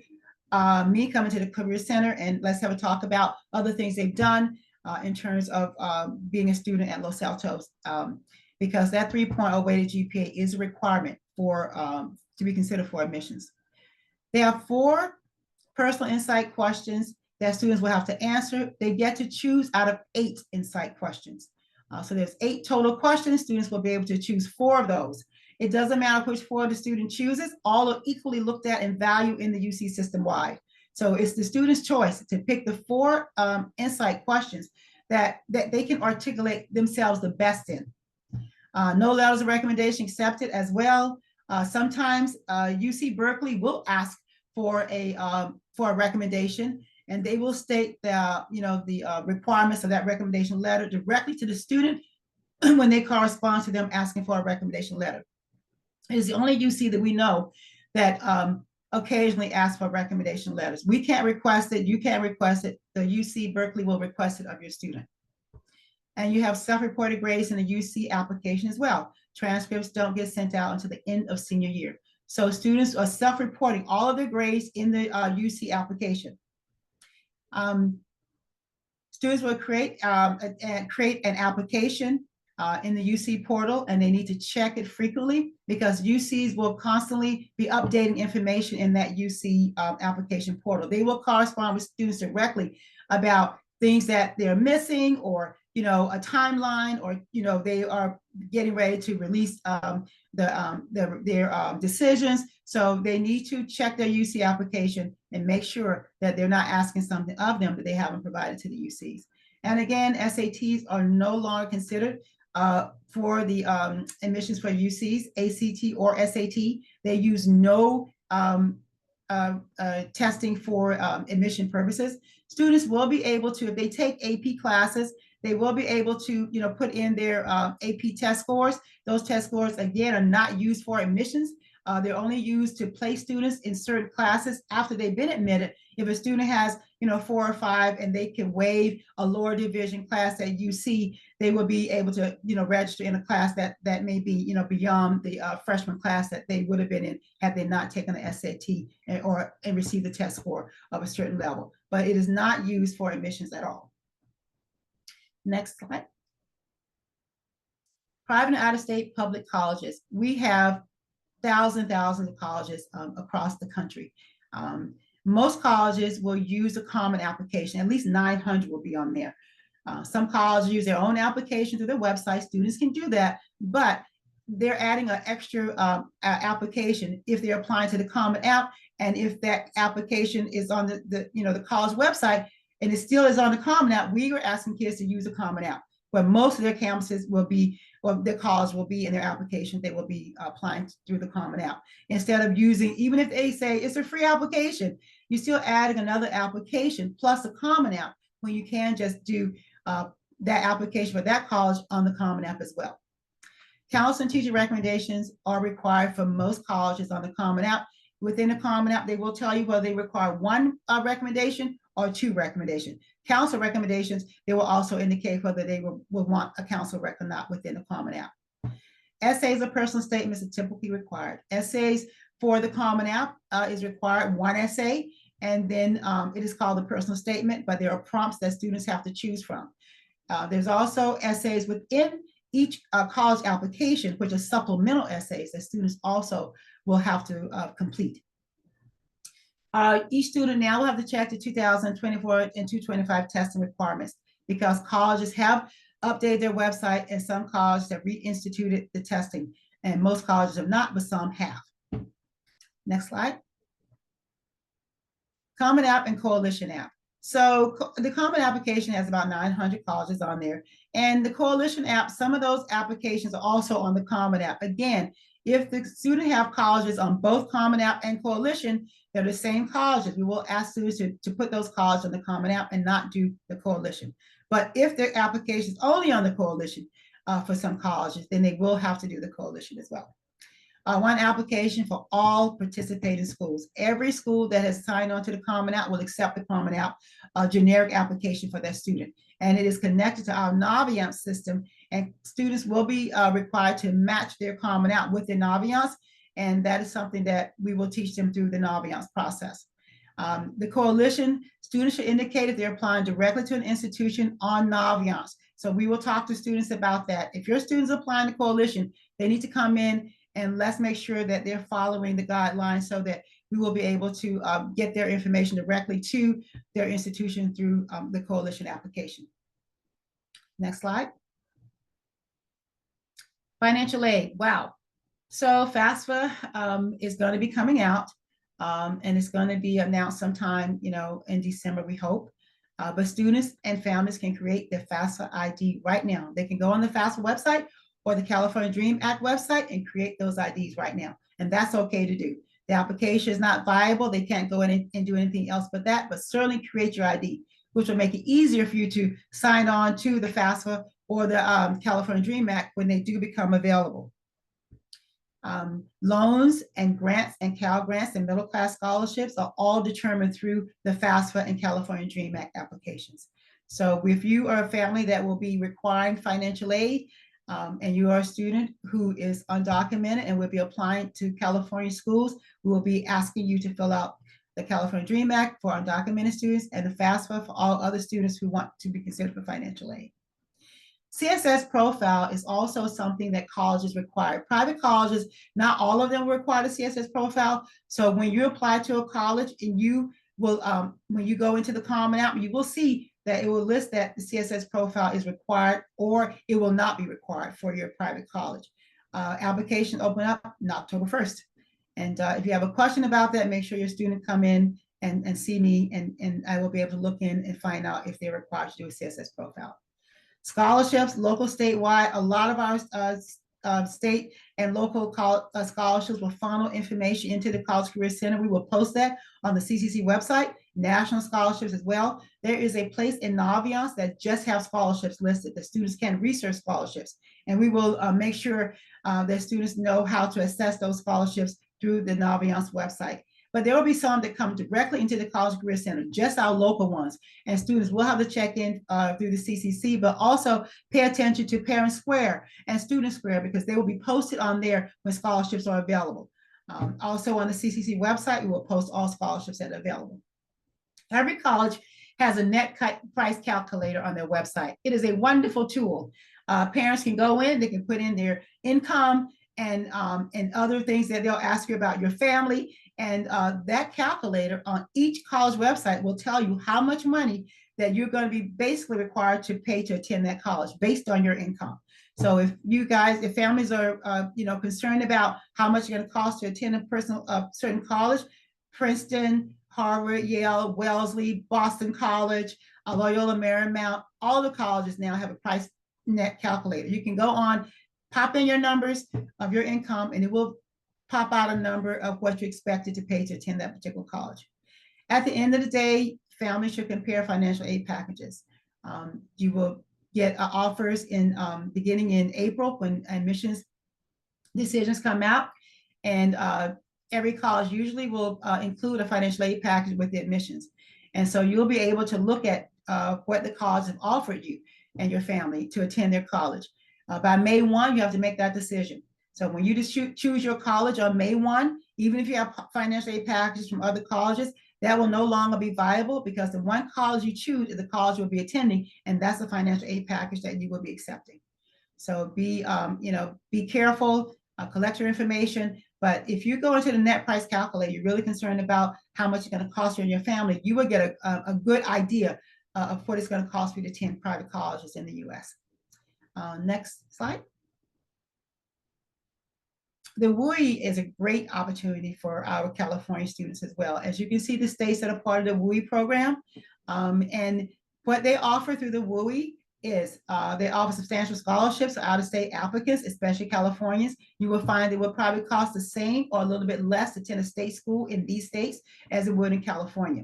me, coming to the Career Center, and let's have a talk about other things they've done in terms of being a student at Los Altos, because that 3.0 weighted GPA is a requirement to be considered for admissions. They have 4 personal insight questions that students will have to answer. They get to choose out of 8 insight questions. So there's 8 total questions. Students will be able to choose 4 of those. It doesn't matter which 4 the student chooses, all are equally looked at and valued in the UC system-wide. So it's the student's choice to pick the 4 insight questions that they can articulate themselves the best in. No letters of recommendation accepted as well. Sometimes UC Berkeley will ask for a recommendation, and they will state the requirements of that recommendation letter directly to the student when they correspond to them asking for a recommendation letter. It is the only UC that we know that occasionally asks for recommendation letters. We can't request it, you can't request it, the UC Berkeley will request it of your student. And you have self-reported grades in the UC application as well. Transcripts don't get sent out until the end of senior year. So students are self-reporting all of their grades in the UC application. Students will create an application in the UC portal, and they need to check it frequently because UCs will constantly be updating information in that UC application portal. They will correspond with students directly about things that they're missing, or a timeline, or they are getting ready to release their decisions. So they need to check their UC application and make sure that they're not asking something of them that they haven't provided to the UCs. And again, SATs are no longer considered for the admissions for UCs, ACT or SAT. They use no testing for admission purposes. Students will be able to, if they take AP classes, they will be able to, put in their AP test scores. Those test scores, again, are not used for admissions. They're only used to place students in certain classes after they've been admitted. If a student has, 4 or 5, and they can waive a lower division class at UC, they will be able to, register in a class that may be, beyond the freshman class that they would have been in had they not taken the SAT and received the test score of a certain level. But it is not used for admissions at all. Next slide. Private and out-of-state public colleges. We have thousands of colleges across the country. Most colleges will use a common application. At least 900 will be on there. Some colleges use their own application through their website. Students can do that, but they're adding an extra application if they're applying to the Common App, and if that application is on the college website and it still is on the Common App, we are asking kids to use the Common App. Where most of their campuses will be, or their college will be in their application, they will be applying through the Common App. Instead of using, even if they say it's a free application, you're still adding another application plus a Common App when you can just do that application for that college on the Common App as well. Council and teacher recommendations are required for most colleges on the Common App. Within the Common App, they will tell you whether they require 1 recommendation or 2 recommendations. Council recommendations, they will also indicate whether they will want a council rec or not within the Common App. Essays or personal statements are typically required. Essays for the Common App is required 1 essay, and then it is called a personal statement, but there are prompts that students have to choose from. There's also essays within each college application, which are supplemental essays that students also will have to complete. Each student now will have to check the 2024 and 2025 testing requirements because colleges have updated their website and some colleges have reinstituted the testing, and most colleges have not, but some have. Next slide. Common App and Coalition App. So the Common Application has about 900 colleges on there, and the Coalition App, some of those applications are also on the Common App. Again, if the student have colleges on both Common App and Coalition, they're the same colleges, we will ask students to put those colleges on the Common App and not do the Coalition. But if their application is only on the Coalition for some colleges, then they will have to do the Coalition as well. 1 application for all participating schools. Every school that has signed on to the Common App will accept the Common App generic application for their student. And it is connected to our Naviance system, and students will be required to match their Common App with their Naviance, and that is something that we will teach them through the Naviance process. The Coalition, students should indicate if they're applying directly to an institution on Naviance. So we will talk to students about that. If your student's applying to Coalition, they need to come in and let's make sure that they're following the guidelines so that we will be able to get their information directly to their institution through the coalition application. Next slide. Financial aid, wow. So FAFSA is going to be coming out, and it's going to be announced sometime, in December, we hope. But students and families can create their FAFSA ID right now. They can go on the FAFSA website or the California Dream Act website and create those IDs right now. And that's okay to do. The application is not viable. They can't go in and do anything else but that, but certainly create your ID, which will make it easier for you to sign on to the FAFSA or the California Dream Act when they do become available. Loans and grants and Cal Grants and middle class scholarships are all determined through the FAFSA and California Dream Act applications. So if you are a family that will be requiring financial aid, and you are a student who is undocumented and will be applying to California schools, we will be asking you to fill out the California Dream Act for undocumented students and the FAFSA for all other students who want to be considered for financial aid. CSS profile is also something that colleges require. Private colleges, not all of them require a CSS profile. So when you apply to a college and you will, when you go into the Common App, you will see that it will list that the CSS profile is required or it will not be required for your private college. Application open up on October 1st. And if you have a question about that, make sure your student come in and see me, and I will be able to look in and find out if they're required to do a CSS profile. Scholarships, local, statewide, a lot of our state and local scholarships will funnel information into the College Career Center. We will post that on the CCC website, national scholarships as well. There is a place in Naviance that just have scholarships listed. The students can research scholarships, and we will make sure that students know how to assess those scholarships through the Naviance website. But there will be some that come directly into the College Career Center, just our local ones. And students will have to check in through the CCC, but also pay attention to Parent Square and Student Square, because they will be posted on there when scholarships are available. Also on the CCC website, we will post all scholarships that are available. Every college has a net price calculator on their website. It is a wonderful tool. Parents can go in, they can put in their income and other things that they'll ask you about your family. And that calculator on each college website will tell you how much money that you're going to be basically required to pay to attend that college based on your income. So if families are concerned about how much it's going to cost to attend a certain college, Princeton, Harvard, Yale, Wellesley, Boston College, Loyola Marymount, all the colleges now have a price net calculator. You can go on, pop in your numbers of your income, and it will pop out a number of what you expected to pay to attend that particular college. At the end of the day, families should compare financial aid packages. You will get offers beginning in April when admissions decisions come out, and every college usually will include a financial aid package with the admissions. And so you'll be able to look at what the college have offered you and your family to attend their college. By May 1, you have to make that decision. So when you just choose your college on May 1, even if you have financial aid packages from other colleges, that will no longer be viable, because the one college you choose is the college you'll be attending, and that's the financial aid package that you will be accepting. So be careful, collect your information. But if you go into the net price calculator, you're really concerned about how much it's going to cost you and your family, you will get a good idea of what it's going to cost you to attend private colleges in the U.S. Next slide. The WUI is a great opportunity for our California students as well. As you can see, the states that are part of the WUI program, and what they offer through the WUI is they offer substantial scholarships for out-of-state applicants, especially Californians. You will find it will probably cost the same or a little bit less to attend a state school in these states as it would in California.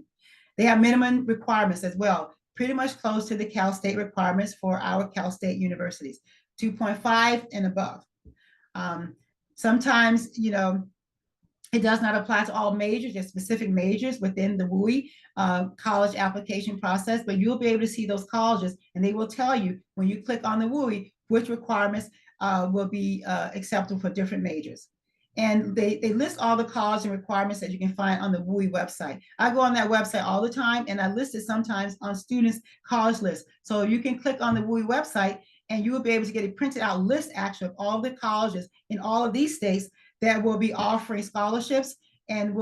They have minimum requirements as well, pretty much close to the Cal State requirements for our Cal State universities, 2.5 and above. Sometimes, it does not apply to all majors, there's specific majors within the WUI college application process, but you'll be able to see those colleges, and they will tell you when you click on the WUI which requirements will be acceptable for different majors. And they list all the colleges and requirements that you can find on the WUI website. I go on that website all the time, and I list it sometimes on students' college list. So you can click on the WUI website and you will be able to get a printed out list actually of all the colleges in all of these states that will be offering scholarships and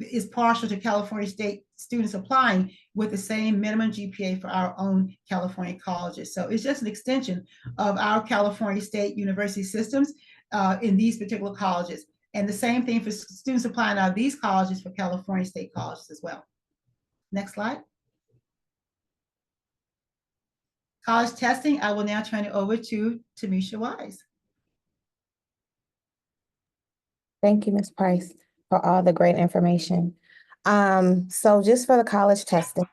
is partial to California State students applying with the same minimum GPA for our own California colleges. So it's just an extension of our California State university systems in these particular colleges. And the same thing for students applying out of these colleges for California State colleges as well. Next slide. College testing, I will now turn it over to Tamisha Wise. Thank you, Ms. Price, for all the great information. So just for the college testing,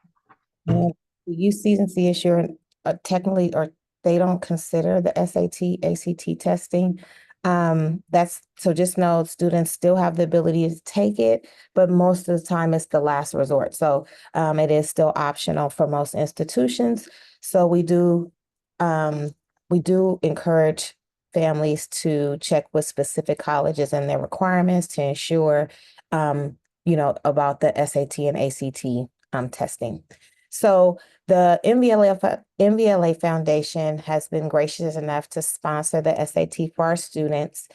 the UCs and CSU are technically, or they don't consider the SAT, ACT testing. That's, so just know students still have the ability to take it, but most of the time it's the last resort. So it is still optional for most institutions. So we do encourage families to check with specific colleges and their requirements to ensure, about the SAT and ACT testing. So the MVLA Foundation has been gracious enough to sponsor the SAT for our students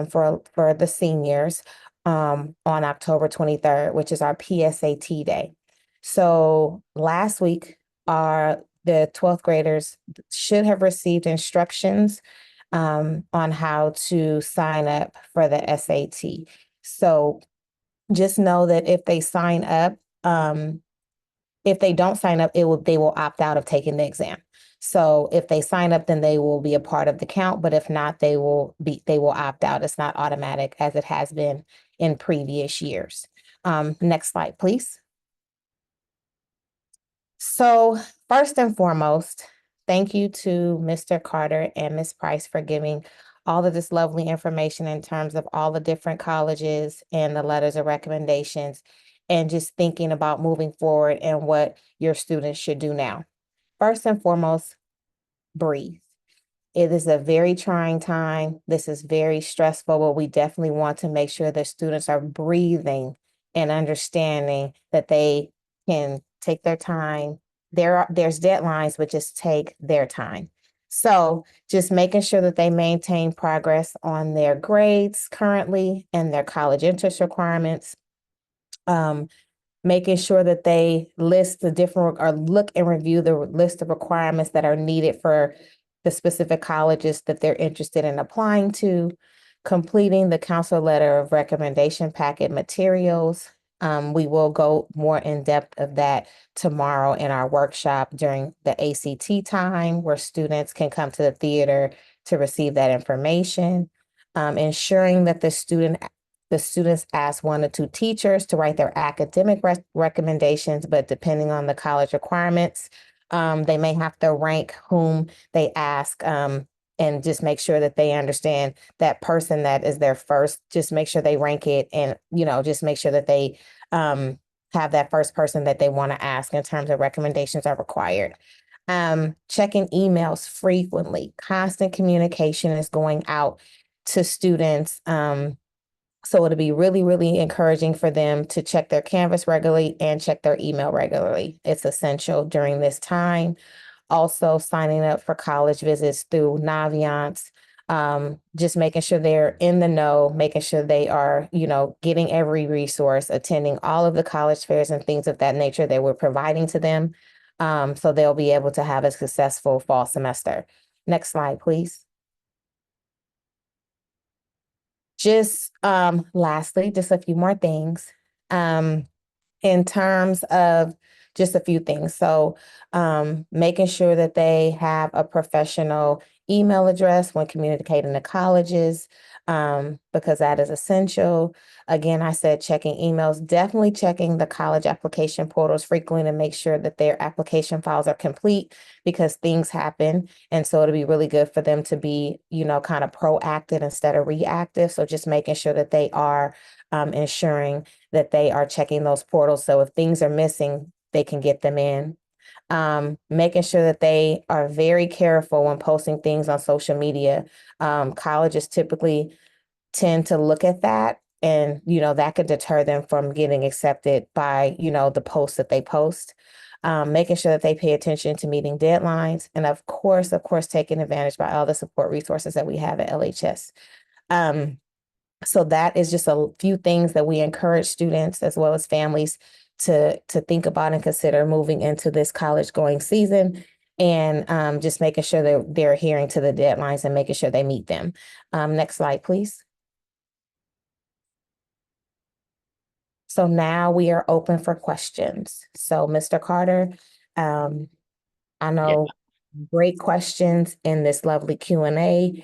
for the seniors on October 23rd, which is our PSAT day. So last week, the 12th graders should have received instructions on how to sign up for the SAT. So just know that if they sign up, if they don't sign up, they will opt out of taking the exam. So if they sign up, then they will be a part of the count, but if not, they will opt out. It's not automatic as it has been in previous years. Next slide, please. So first and foremost, thank you to Mr. Carter and Ms. Price for giving all of this lovely information in terms of all the different colleges and the letters of recommendations, and just thinking about moving forward and what your students should do now. First and foremost, breathe. It is a very trying time. This is very stressful, but we definitely want to make sure that students are breathing and understanding that they can take their time. There's deadlines, but just take their time. So just making sure that they maintain progress on their grades currently and their college entrance requirements. Making sure that they list the different, or look and review the list of requirements that are needed for the specific colleges that they're interested in applying to, completing the counselor letter of recommendation packet materials. We will go more in depth of that tomorrow in our workshop during the ACT time, where students can come to the theater to receive that information. Ensuring that the students ask 1 or 2 teachers to write their academic recommendations, but depending on the college requirements, they may have to rank whom they ask, and just make sure that they understand that person that is their first, just make sure they rank it, and, just make sure that they have that first person that they want to ask in terms of recommendations are required. Checking emails frequently. Constant communication is going out to students. So it'll be really, really encouraging for them to check their Canvas regularly and check their email regularly. It's essential during this time. Also signing up for college visits through Naviance, just making sure they're in the know, making sure they are, getting every resource, attending all of the college fairs and things of that nature that we're providing to them. So they'll be able to have a successful fall semester. Next slide, please. Just lastly, just a few more things in terms of just a few things. So making sure that they have a professional email address when communicating to colleges, because that is essential. Again, I said checking emails, definitely checking the college application portals frequently to make sure that their application files are complete, because things happen. And so it'll be really good for them to be, kind of proactive instead of reactive. So just making sure that they are ensuring that they are checking those portals. So if things are missing, they can get them in. Making sure that they are very careful when posting things on social media. Colleges typically tend to look at that, and, that could deter them from getting accepted by, the posts that they post. making sure that they pay attention to meeting deadlines, and of course, taking advantage by all the support resources that we have at LHS. So that is just a few things that we encourage students as well as families to think about and consider moving into this college going season, and just making sure that they're adhering to the deadlines and making sure they meet them. Next slide, please. So now we are open for questions. So Mr. Carter, I know great questions in this lovely Q&A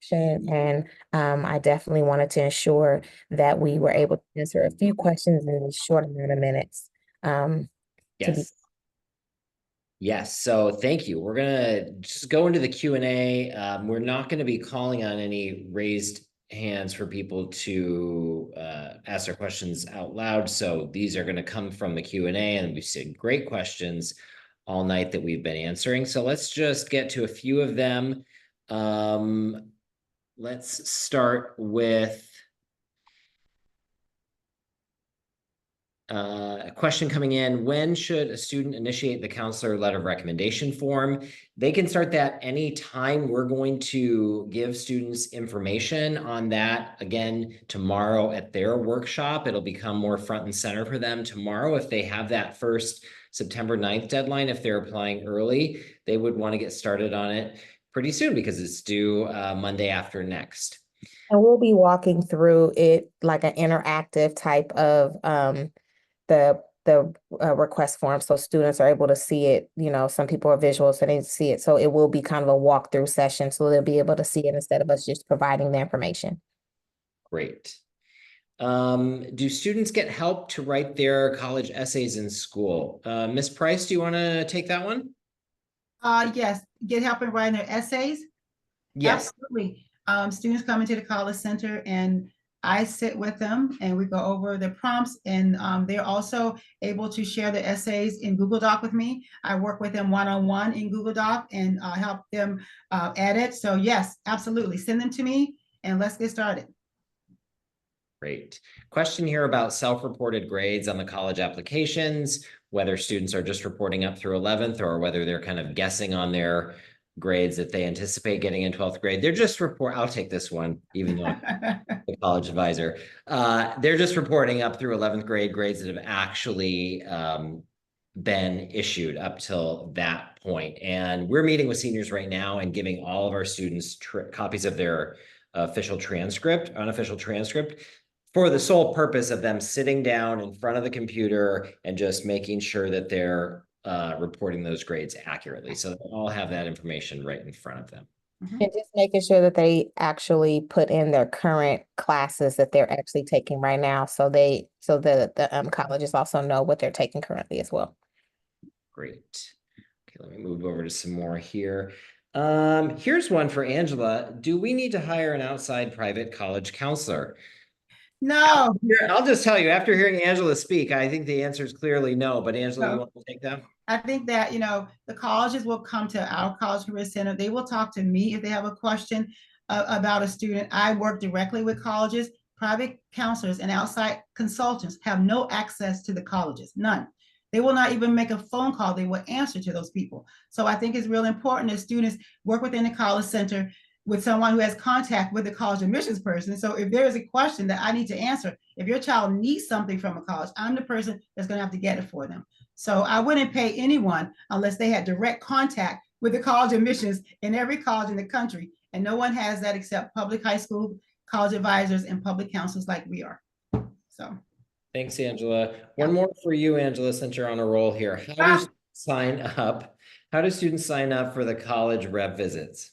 session, and I definitely wanted to ensure that we were able to answer a few questions in a short amount of minutes. Yes. Yes, so thank you. We're gonna just go into the Q&A. We're not gonna be calling on any raised hands for people to ask their questions out loud. So these are gonna come from the Q&A, and we've seen great questions all night that we've been answering. So let's just get to a few of them. Let's start with a question coming in. When should a student initiate the counselor letter of recommendation form? They can start that anytime. We're going to give students information on that again tomorrow at their workshop. It'll become more front and center for them tomorrow. If they have that first September 9th deadline, if they're applying early, they would want to get started on it pretty soon because it's due Monday after next. And we'll be walking through it like an interactive type of the request form, so students are able to see it. You know, some people are visual, so they see it. So it will be kind of a walkthrough session, so they'll be able to see it instead of us just providing the information. Great. Do students get help to write their college essays in school? Ms. Price, do you want to take that one? Yes, get help in writing their essays. Yes. Absolutely. Students come into the College Center and I sit with them and we go over the prompts, and they're also able to share the essays in Google Doc with me. I work with them one-on-one in Google Doc and help them edit. So yes, absolutely. Send them to me and let's get started. Great. Question here about self-reported grades on the college applications, whether students are just reporting up through 11th or whether they're kind of guessing on their grades that they anticipate getting in 12th grade. They're just I'll take this one, even though I'm the college advisor. They're just reporting up through 11th grade grades that have actually been issued up till that point. And we're meeting with seniors right now and giving all of our students copies of their unofficial transcript, for the sole purpose of them sitting down in front of the computer and just making sure that they're reporting those grades accurately. So they all have that information right in front of them. And just making sure that they actually put in their current classes that they're actually taking right now. So the colleges also know what they're taking currently as well. Great. Okay, let me move over to some more here. Here's one for Angela. Do we need to hire an outside private college counselor? No. I'll just tell you, after hearing Angela speak, I think the answer is clearly no, but Angela, No. you want to take that? I think that, the colleges will come to our College Career Center. They will talk to me if they have a question about a student. I work directly with colleges. Private counselors and outside consultants have no access to the colleges, none. They will not even make a phone call. They will answer to those people. So I think it's real important that students work within the College Center with someone who has contact with the college admissions person. So if there is a question that I need to answer, if your child needs something from a college, I'm the person that's going to have to get it for them. So I wouldn't pay anyone unless they had direct contact with the college admissions in every college in the country. And no one has that except public high school college advisors and public counselors like we are. So. Thanks, Angela. One more for you, Angela, since you're on a roll here. How do students sign up for the college rep visits?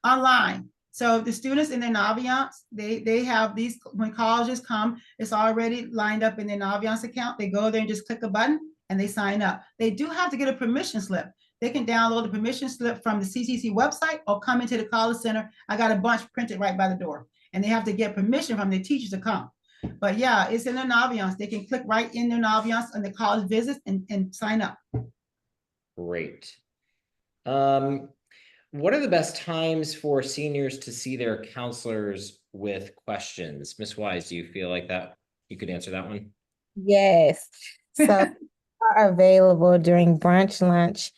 Online. So the students in their Naviance, they have these, when colleges come, it's already lined up in their Naviance account. They go there and just click a button and they sign up. They do have to get a permission slip. They can download the permission slip from the CCC website or come into the College Center. I got a bunch printed right by the door, and they have to get permission from their teachers to come. But yeah, it's in their Naviance. They can click right in their Naviance on the college visits and sign up. Great. What are the best times for seniors to see their counselors with questions? Ms. Wise, do you feel like that you could answer that one? Yes. So are available during brunch, lunch,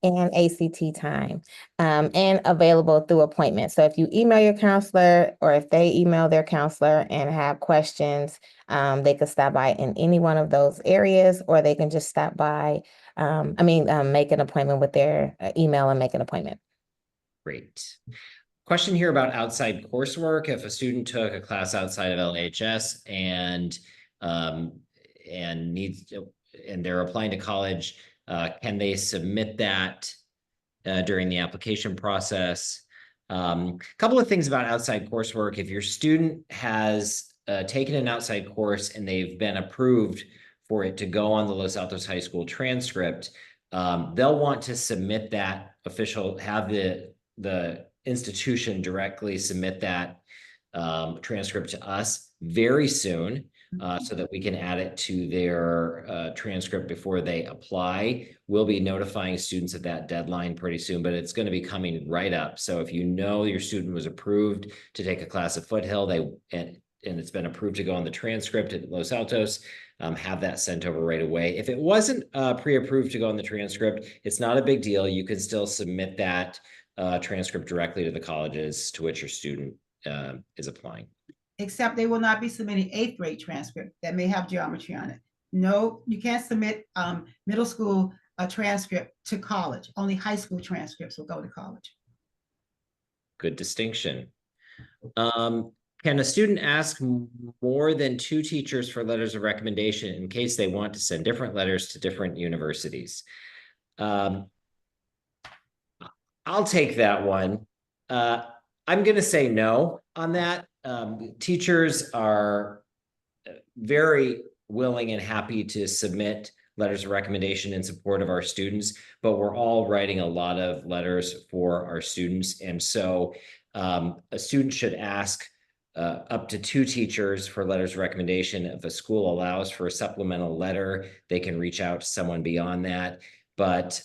and ACT time, and available through appointment. So if you email your counselor or if they email their counselor and have questions, they could stop by in any one of those areas, or they can just stop by, make an appointment with their email and make an appointment. Great. Question here about outside coursework. If a student took a class outside of LHS and they're applying to college, can they submit that during the application process? A couple of things about outside coursework. If your student has taken an outside course and they've been approved for it to go on the Los Altos High School transcript, they'll want to submit that have the institution directly submit that transcript to us very soon, so that we can add it to their transcript before they apply. We'll be notifying students of that deadline pretty soon, but it's going to be coming right up. So if you know your student was approved to take a class at Foothill, and it's been approved to go on the transcript at Los Altos, have that sent over right away. If it wasn't pre-approved to go on the transcript, it's not a big deal. You can still submit that transcript directly to the colleges to which your student is applying. Except they will not be submitting 8th grade transcript that may have geometry on it. No, you can't submit middle school transcript to college. Only high school transcripts will go to college. Good distinction. Can a student ask more than 2 teachers for letters of recommendation in case they want to send different letters to different universities? I'll take that one. I'm going to say no on that. Teachers are very willing and happy to submit letters of recommendation in support of our students, but we're all writing a lot of letters for our students. And so a student should ask up to 2 teachers for letters of recommendation. If a school allows for a supplemental letter, they can reach out to someone beyond that. But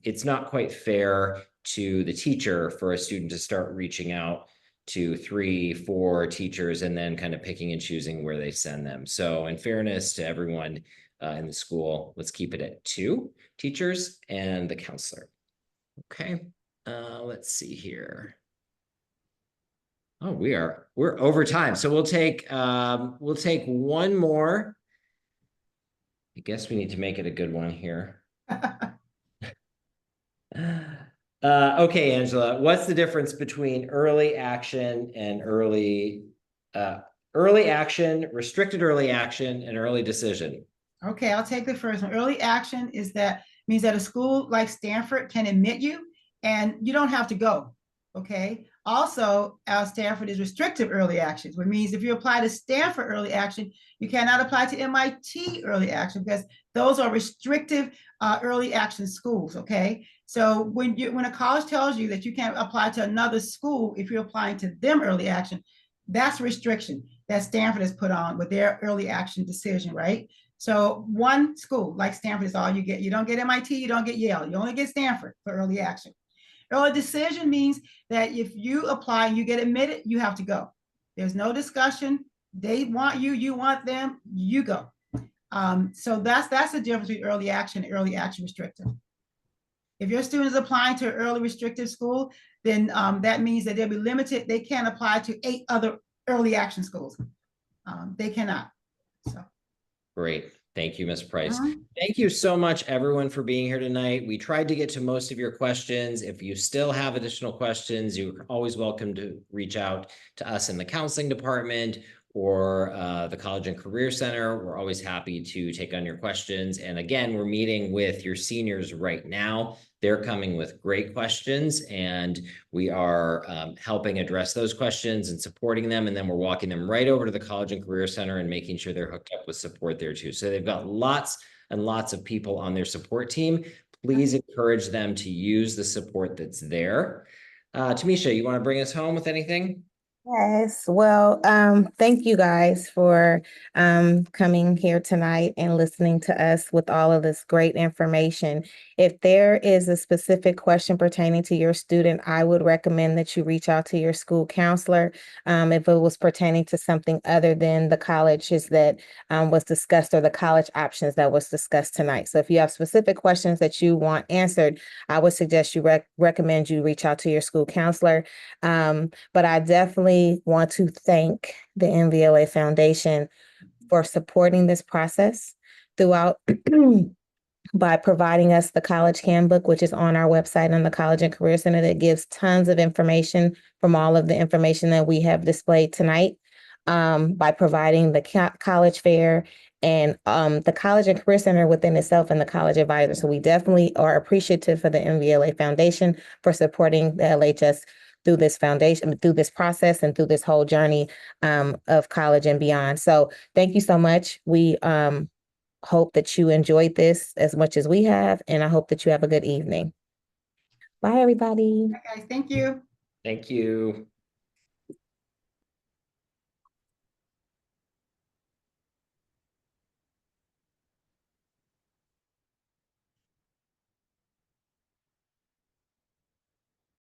it's not quite fair to the teacher for a student to start reaching out to 3, 4 teachers and then kind of picking and choosing where they send them. So in fairness to everyone in the school, let's keep it at 2 teachers and the counselor. Okay, let's see here. Oh, we're over time. So we'll take one more. I guess we need to make it a good one here. Okay, Angela, what's the difference between early action and early action, restricted early action, and early decision? Okay, I'll take the first one. Early action means that a school like Stanford can admit you and you don't have to go. Okay. Also, Stanford is restrictive early actions, which means if you apply to Stanford early action, you cannot apply to MIT early action because those are restrictive early action schools. Okay. So when a college tells you that you can't apply to another school if you're applying to them early action, that's a restriction that Stanford has put on with their early action decision, right? So one school like Stanford is all you get. You don't get MIT, you don't get Yale. You only get Stanford for early action. Early decision means that if you apply and you get admitted, you have to go. There's no discussion. They want you, you want them, you go. So that's the difference between early action and early action restrictive. If your student is applying to an early restrictive school, then that means that they'll be limited. They can't apply to 8 other early action schools. They cannot. So. Great. Thank you, Ms. Price. Thank you so much, everyone, for being here tonight. We tried to get to most of your questions. If you still have additional questions, you're always welcome to reach out to us in the counseling department or the College and Career Center. We're always happy to take on your questions. And again, we're meeting with your seniors right now. They're coming with great questions, and we are helping address those questions and supporting them. And then we're walking them right over to the College and Career Center and making sure they're hooked up with support there too. So they've got lots and lots of people on their support team. Please encourage them to use the support that's there. Tamisha, you want to bring us home with anything? Yes, well, thank you guys for coming here tonight and listening to us with all of this great information. If there is a specific question pertaining to your student, I would recommend that you reach out to your school counselor. If it was pertaining to something other than the colleges that was discussed or the college options that was discussed tonight. So if you have specific questions that you want answered, I would suggest you recommend you reach out to your school counselor. But I definitely want to thank the NVLA Foundation for supporting this process throughout by providing us the college handbook, which is on our website on the College and Career Center, that gives tons of information from all of the information that we have displayed tonight, by providing the college fair and the College and Career Center within itself and the college advisor. So we definitely are appreciative for the NVLA Foundation for supporting the LHS through this foundation, through this process, and through this whole journey of college and beyond. So thank you so much. We hope that you enjoyed this as much as we have, and I hope that you have a good evening. Bye, everybody. Okay, thank you. Thank you.